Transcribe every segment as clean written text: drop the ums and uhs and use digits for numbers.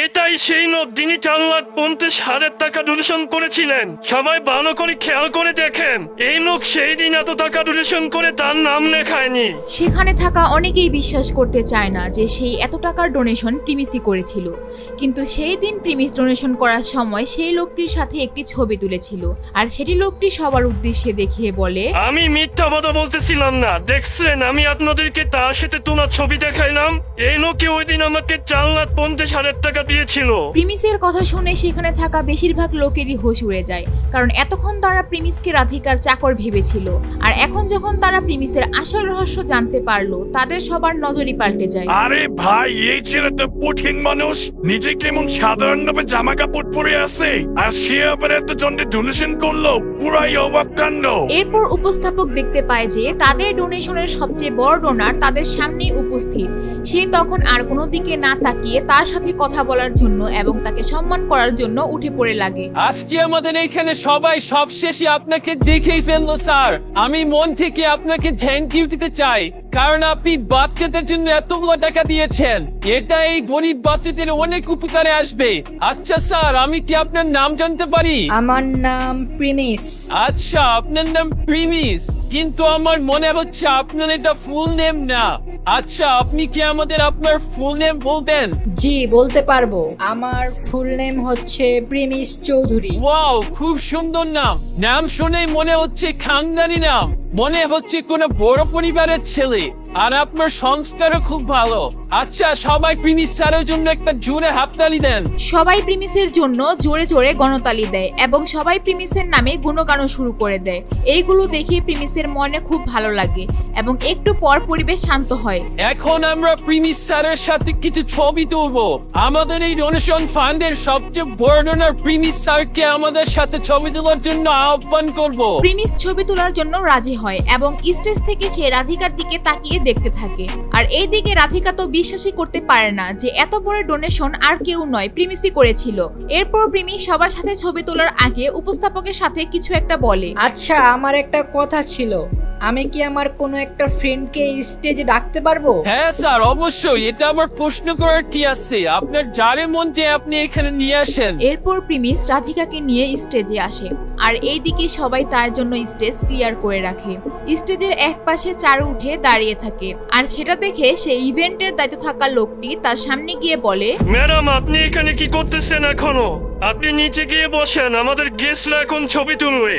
এটাই সেই লোক যিনি 4,50,000 টাকা ডোনেশন করেছিলেন। সবাই ভালো করে খেয়াল করে দেখেন, এই লোক সেই দিন এত টাকা ডোনেশন করে তার নাম লেখায়নি। সেখানে থাকা অনেকেই বিশ্বাস করতে চায় না যে সেই এত টাকার ডোনেশন প্রিমিসই করেছিল, কিন্তু সেই দিন প্রিমিস ডোনেশন করার সময় সেই লোকটির সাথে একটি ছবি তুলেছিল, আর সেটি লোকটি সবার উদ্দেশ্যে দেখিয়ে বলে, আমি মিথ্যা কথা বলতেছিলাম না, দেখছেন আমি আপনাদেরকে তার সাথে তোমার ছবি দেখাইলাম। এই লোকে ওই দিন আমাকে 4,50,000 টাকা দিয়েছিল। প্রিমিসের কথা শুনে সেখানে থাকা বেশিরভাগ লোকেরই হোশ উড়ে যায়, কারণ এতক্ষণ তারা প্রিমিসকে রাধিকার চাকর ভেবেছিল, আর এখন যখন তারা প্রিমিসের আসল রহস্য জানতে পারলো, তাদের সবার নজরই পাল্টে যায়। আরে ভাই, এই ছেলে তো কঠিন মানুষ, নিজে কেমন সাধারণভাবে জামা কাপড় পরে আছে, আর সে আবার এত জনকে ডোনেশন করলো, পুরাই অবাক কাণ্ড। এরপর উপস্থাপক দেখতে পায় যে তাদের ডোনেশনের সবচেয়ে বড় ডোনার তাদের সামনেই উপস্থিত। সে তখন আর কোনো দিকে না তাকিয়ে তার সাথে কথা বলার জন্য এবং তাকে সম্মান করার জন্য উঠে পড়ে লাগে। আজকে আমাদের এখানে সবাই সবশেষে আপনাকে দেখেই ফেললো স্যার। আমি মন থেকে আপনাকে থ্যাংক ইউ দিতে চাই, কারণ আপনি বাচ্চাদের জন্য এতগুলো টাকা দিয়েছেন। এটা এই গরিব বাচ্চাদের অনেক উপকারে আসবে। আচ্ছা স্যার, আমি কি আপনার নাম জানতে পারি? আমার নাম প্রিমিস। আচ্ছা, আপনার নাম প্রিমিস, কিন্তু আমার মনে হচ্ছে আপনার এটা ফুল নেম না। আচ্ছা, আপনি কি আমাদের আপনার ফুল নেম বলবেন? জি, বলতে পারবো। আমার ফুল নেম হচ্ছে প্রিমিস চৌধুরী। ওয়াও, খুব সুন্দর নাম। নাম শুনেই মনে হচ্ছে খানদানি নাম, মনে হচ্ছে কোনো বড় পরিবারের ছেলে, আর আপনার সংস্কারও খুব ভালো। আচ্ছা, সবাই প্রিমিস স্যারের জন্য একটা জোরে হাততালি দেন। সবাই প্রিমিসের জন্য জোরে জোরে গণতালি দেয় এবং সবাই প্রিমিসের নামে গুণগানও শুরু করে দেয়। এইগুলো দেখে প্রিমিসের মনে খুব ভালো লাগে এবং একটু পর পরিবেশ শান্ত হয়। এখন আমরা প্রিমিস স্যারের সাথে কিছু ছবি তুলবো। আমাদের এই ডোনেশন ফান্ডের সবচেয়ে বড় ডোনার প্রিমিস স্যারকে আমাদের সাথে ছবি তোলার জন্য আহ্বান করব। প্রিমিস ছবি তোলার জন্য রাজি হয় এবং স্টেজ থেকে সে রাধিকার দিকে তাকিয়ে দেখতে থাকে, আর এই দিকে রাধিকা তো বিশ্বাসই করতে পারে না যে এত বড় ডোনেশন আর কেউ নয়, প্রিমিসই করেছিল। এরপর প্রিমিস সবার সাথে ছবি তোলার আগে উপস্থাপকের সাথে কিছু একটা বলে। আচ্ছা, আমার একটা কথা ছিল, আমি কি আমার কোনো একটা ফ্রেন্ডকে স্টেজে ডাকতে পারবো? হ্যাঁ স্যার, অবশ্যই। এটা আমার প্রশ্ন করার কি আছে, আপনার যারে মন চায় আপনি এখানে নিয়ে আসেন। এরপর প্রিমিস রাধিকাকে নিয়ে স্টেজে আসে, আর এইদিকে সবাই তার জন্য স্টেজ ক্লিয়ার করে রাখে। স্টেজের এক পাশে চারু উঠে দাঁড়িয়ে থাকে, আর সেটা দেখে সেই ইভেন্টের দায়িত্ব থাকা লোকটি তার সামনে গিয়ে বলে, ম্যাডাম, আপনি এখানে কি করতেছেন এখনো? আপনি নিচে গিয়ে বসেন, আমাদের গেস্টরা এখন ছবি তুলবে।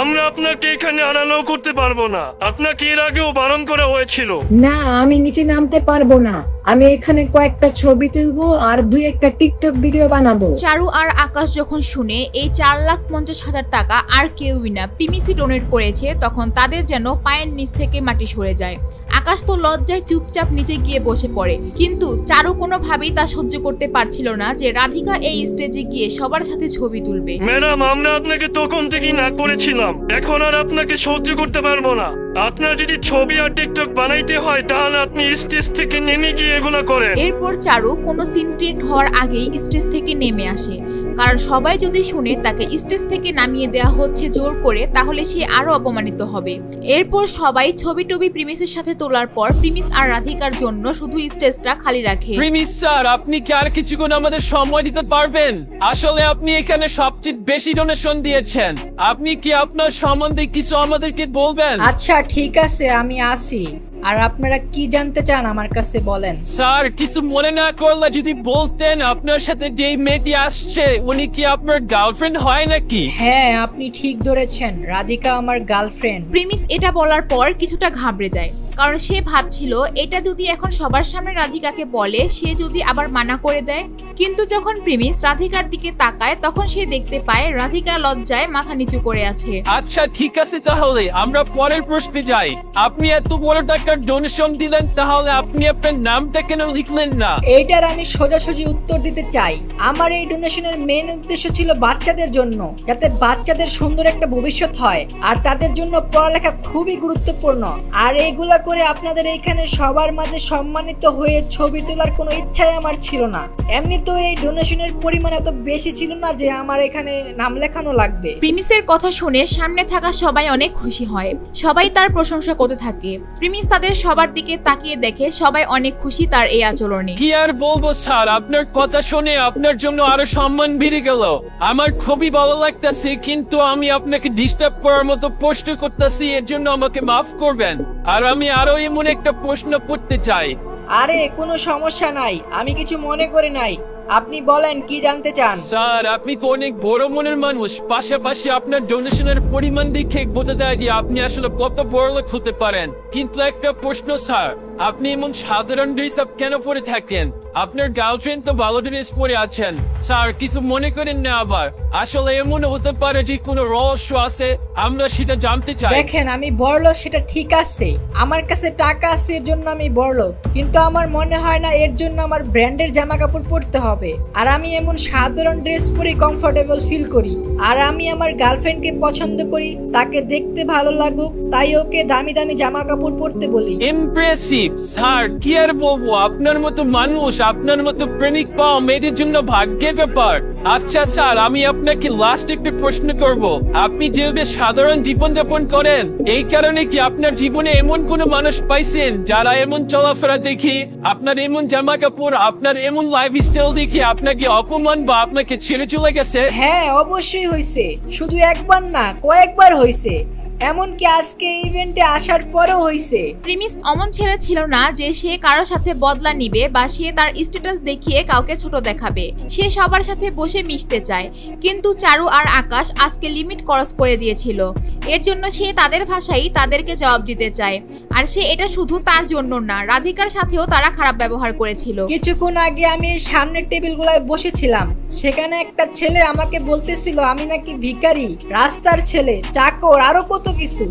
আমরা আপনাকে এখানে আনানো করতে পারবো না, আপনাকে এর আগেও বারণ করা হয়েছিল। না, আমি নিচে নামতে পারবো না। আমি এখানে কয়েকটা ছবি তুলবো আর 2-1টা টিকটক ভিডিও বানাবো। চারু আর আকাশ যখন শুনে এই 4,50,000 টাকা আর কেউই না, প্রিমিসই ডোনেট করেছে, তখন তাদের যেন পায়ের নিচ থেকে মাটি সরে যায়। আকাশ তো লজ্জায় চুপচাপ নিচে গিয়ে বসে পড়ে, কিন্তু চারু কোনোভাবেই তা সহ্য করতে পারছিল না যে রাধিকা এই স্টেজে গিয়ে সবার সাথে ছবি তুলবে। ম্যাডাম, আমরা আপনাকে তখন থেকেই না করেছিলাম, এখন আর আপনাকে সহ্য করতে পারবো না। আপনার যদি ছবি আর টিকটক বানাইতে হয় তাহলে আপনি স্টেজ থেকে নেমে গিয়ে এগুলো করেন। এরপর চারু কোনো সিন ক্রিয়েট হওয়ার আগেই স্টেজ থেকে নেমে আসে, কারণ সবাই যদি শুনে তাকে স্টেজ থেকে নামিয়ে দেওয়া হচ্ছে জোর করে, তাহলে সে আরো অপমানিত হবে। এরপর সবাই ছবি টবি প্রিমিসের সাথে তোলার পর প্রিমিস আর রাধিকার জন্য শুধু স্টেজটা খালি রাখে। প্রিমিস স্যার, আপনি কি আর কিছুক্ষণ আমাদের সময় দিতে পারবেন? আসলে আপনি এখানে সবচেয়ে বেশি ডোনেশন দিয়েছেন, আপনি কি আপনার সম্বন্ধে কিছু আমাদেরকে বলবেন? আচ্ছা, ঠিক আছে, আমি আসি। আর আপনারা কি জানতে চান আমার কাছে বলেন। স্যার, কিছু মনে না করলে যদি বলতেন, আপনার সাথে যে মেয়েটি আসছে উনি কি আপনার গার্লফ্রেন্ড হয় নাকি? হ্যাঁ, আপনি ঠিক ধরেছেন, রাধিকা আমার গার্লফ্রেন্ড। প্রিমিস এটা বলার পর কিছুটা ঘাবড়ে যায়, কারণ সে ভাবছিল এটা যদি এখন সবার সামনে রাধিকাকে বলে, সে যদি আবার মানা করে দেয়। কিন্তু যখন প্রিমিস রাধিকার দিকে তাকায়, তখন সে দেখতে পায় রাধিকা লজ্জায় মাথা নিচু করে আছে। আচ্ছা ঠিক আছে, তাহলে আমরা পরের প্রশ্নে যাই। আপনি এত বড় টাকার ডোনেশন দিলেন, তাহলে আপনি আপনার নামটা কেন লিখলেন না? এইটার আমি সোজাসুজি উত্তর দিতে চাই। আমার এই ডোনেশনের মেইন উদ্দেশ্য ছিল বাচ্চাদের জন্য, যাতে বাচ্চাদের সুন্দর একটা ভবিষ্যৎ হয়, আর তাদের জন্য পড়ালেখা খুবই গুরুত্বপূর্ণ। আর এইগুলা করে আপনাদের এইখানে সবার মাঝে সম্মানিত হয়ে ছবি তোলার কোনো ইচ্ছাই আমার ছিল না। এমনি তো কিন্তু এই ডোনেশনের পরিমাণ এত বেশি ছিল না যে আমার এখানে নাম লেখানো লাগবে। প্রিমিসের কথা শুনে সামনে থাকা সবাই অনেক খুশি হয়, সবাই তার প্রশংসা করতে থাকে। প্রিমিস তাদের সবার দিকে তাকিয়ে দেখে সবাই অনেক খুশি তার এই আচরণে। কি আর বলবো স্যার, আপনার কথা শুনে আপনার জন্য আরো সম্মান বেড়ে গেল। আমার খুবই ভালো লাগতেছে, কিন্তু আমি আপনাকে ডিস্টার্ব করার মতো প্রশ্ন করতেছি, এর জন্য আমাকে মাফ করবেন। আর আমি আরো এমন একটা প্রশ্ন করতে চাই। আরে কোনো সমস্যা নাই, আমি কিছু মনে করি নাই, আপনি বলেন কি জানতে চান। স্যার, আপনি তো অনেক বড় মনের মানুষ, পাশাপাশি আপনার ডোনেশনের পরিমাণ দেখে বোঝা যায় যে আপনি আসলে কত বড় লোক হতে পারেন। কিন্তু একটা প্রশ্ন স্যার, আপনি এমন সাধারণ ড্রেস আপ কেন পরে থাকেন? আপনার গার্লফ্রেন্ড তো ভালো ড্রেস পরে আছেন। স্যার, কিছু মনে করেন না আবার, আসলে এমন হতে পারে যে কোনো রহস্য আছে, আমরা সেটা জানতে চাই। দেখেন, আমি বড়লোক সেটা ঠিক আছে, আমার কাছে টাকা আছে এর জন্য আমি বড়লোক, কিন্তু আমার মনে হয় না এর জন্য আমার ব্র্যান্ডের জামা কাপড় পরতে হবে। আর আমি এমন সাধারণ ড্রেস পরে কমফোর্টেবল ফিল করি। আর আমি আমার গার্লফ্রেন্ডকে পছন্দ করি, তাকে দেখতে ভালো লাগুক, তাই ওকে দামি দামি জামা কাপড় পরতে বলি। ইমপ্রেসিভ স্যার, কি আর বলবো, আপনার মতো মানুষ, আপনার মতো প্রেমিক পাওয়া মেয়েদের জন্য ভাগ্যের ব্যাপার। আচ্ছা স্যার, আমি আপনাকে লাস্ট একটা প্রশ্ন করব। আপনি যেভাবে সাধারণ জীবন যাপন করেন, এই কারণে কি আপনার জীবনে এমন কোন মানুষ পাইছেন যারা এমন চলাফেরা দেখি, আপনার এমন জামা কাপড়, আপনার এমন লাইফস্টাইল দেখে আপনাকে অপমান বা আপনাকে ছেড়ে চলে গেছে? হ্যাঁ, অবশ্যই হয়েছে, শুধু একবার না কয়েকবার হয়েছে, এমনকি আজকে ইভেন্টে আসার পরেও হয়েছে। প্রিমিস অমন ছেলে ছিল না যে সে কারোর সাথে বদলা নিবে বা সে তার স্ট্যাটাস দেখিয়ে কাউকে ছোট দেখাবে। সে সবার সাথে বসে মিশতে চায়, কিন্তু চারু আর আকাশ আজকে লিমিট ক্রস করে দিয়েছিল। এর জন্য সে তাদের ভাষায় তাদেরকে জবাব দিতে চায়। আর সে এটা শুধু তার জন্য না, রাধিকার সাথেও তারা খারাপ ব্যবহার করেছিল। কিছুক্ষণ আগে আমি এই সামনের টেবিলগুলোয় বসেছিলাম, সেখানে একটা ছেলে আমাকে বলতেছিল আমি নাকি ভিখারি, রাস্তার ছেলে, চাকর, আরো কত কিছু।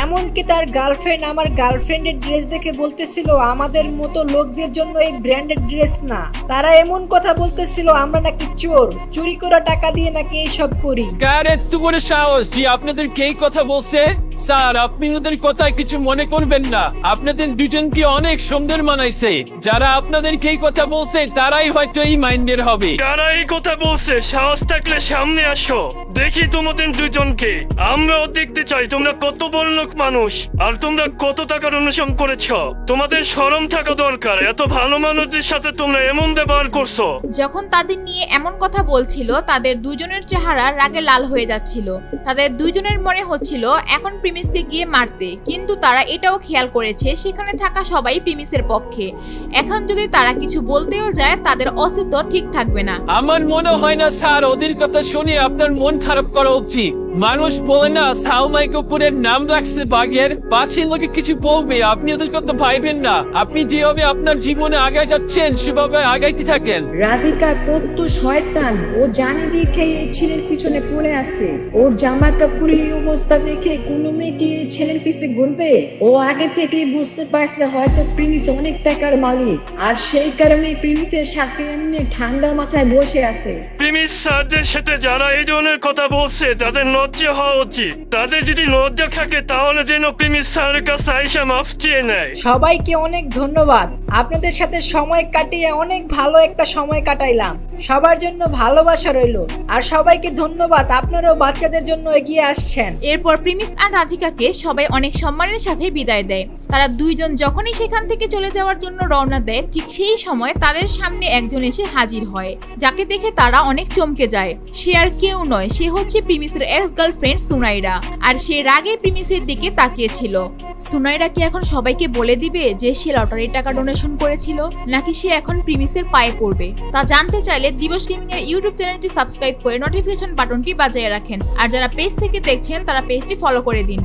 এমনকি তার গার্লফ্রেন্ড আমার গার্লফ্রেন্ডের ড্রেস দেখে বলতেছিল আমাদের মতো লোকদের জন্য এই ব্র্যান্ডেড ড্রেস না। তারা এমন কথা বলতেছিল আমরা নাকি চোর, চুরি করা টাকা দিয়ে নাকি এইসব করি। কার এত বড় সাহস যে আপনাদের কে কথা বলছে? স্যার, আপনি ওদের কথায় কিছু মনে করবেন না, আপনাদের দুজনকে অনেক সুন্দর মানাইছে। যারা আপনাদের কে কথা বলছে তারাই হয়তো এই মাইন্ডের হবে। কারা এই কথা বলছে? সাহস থাকলে সামনে আসো, দেখি তোমাদের দুজনকে। আমরাও দেখতে চাই তোমরা কত বড় লোক মানুষ, আর তোমরা কত টাকার অনুসরণ করেছ। তোমাদের শরম থাকা দরকার, এত ভালো মানুষদের সাথে তোমরা এমন ব্যবহার করছো। যখন তাদের নিয়ে এমন কথা বলছিল, তাদের দুজনের চেহারা রাগে লাল হয়ে যাচ্ছিল। তাদের দুজনের মনে হচ্ছিল এখন প্রিমিসকে গিয়ে মারতে, কিন্তু তারা এটাও খেয়াল করেছে সেখানে থাকা সবাই প্রিমিসের পক্ষে। এখন যদি তারা কিছু বলতেও যায় তাদের অস্তিত্ব ঠিক থাকবে না। আমার মনে হয় না স্যার ওদের কথা শুনে আপনার মন খারাপ করা উচিত। মানুষ বলে না সালমাই কাপুরের নাম রাখছে বাঘের, পাছে লোকে কিছু বলবে, আপনি ওদের কথা ভাইবেন না। আপনি যেভাবে আপনার জীবনে আগায় যাচ্ছেন সেভাবে আগাইতে থাকেন। রাধিকা কত শয়তান, ও জানে দেখে এই ছেলের পিছনে পড়ে আছে। ওর জামা কাপড়ের এই অবস্থা দেখে কোনো মেয়ে কি এই ছেলের পিছে ঘুরবে? ও আগে থেকেই বুঝতে পারছে হয়তো প্রিমিস অনেক টাকার মালিক, আর সেই কারণে প্রিমিসের সাথে এমনি ঠান্ডা মাথায় বসে আছে। প্রিমিস স্যারদের সাথে যারা এই ধরনের কথা বলছে তাদের লজ্জা হওয়া উচিত। তাদের যদি লজ্জা থাকে তাহলে যেন প্রিমিস স্যারের কাছে আইসা মাফ চেয়ে নেয়। সবাইকে অনেক ধন্যবাদ, আপনাদের সাথে সময় কাটিয়ে অনেক ভালো একটা সময় কাটাইলাম। সবার জন্য ভালোবাসা রইল, আর সবাইকে ধন্যবাদ, আপনারাও বাচ্চাদের জন্য এগিয়ে আসছেন। এরপর প্রিমিস আর রাধিকাকে সবাই অনেক সম্মানের সাথে বিদায় দেয়। তারা দুইজন যখনই সেখান থেকে চলে যাওয়ার জন্য রওনা দেয়, ঠিক সেই সময় তাদের সামনে একজন এসে হাজির হয়, যাকে দেখে তারা অনেক চমকে যায়। সে আর কেউ নয়, সে হচ্ছে প্রিমিসের এক্স গার্লফ্রেন্ড সুনাইরা। আর সে রাগে প্রিমিসের দিকে তাকিয়েছিল। সুনাইরা কি এখন সবাইকে বলে দিবে যে সে লটারির টাকা ডোনেশন করেছিল, নাকি সে এখন প্রিমিসের পায়ে পড়বে? তা জানতে চাইলে দিবস গেমিং এর ইউটিউব চ্যানেলটি সাবস্ক্রাইব করে নোটিফিকেশন বাটনটি বাজিয়ে রাখেন। আর যারা পেজ থেকে দেখছেন তারা পেজটি ফলো করে দিন।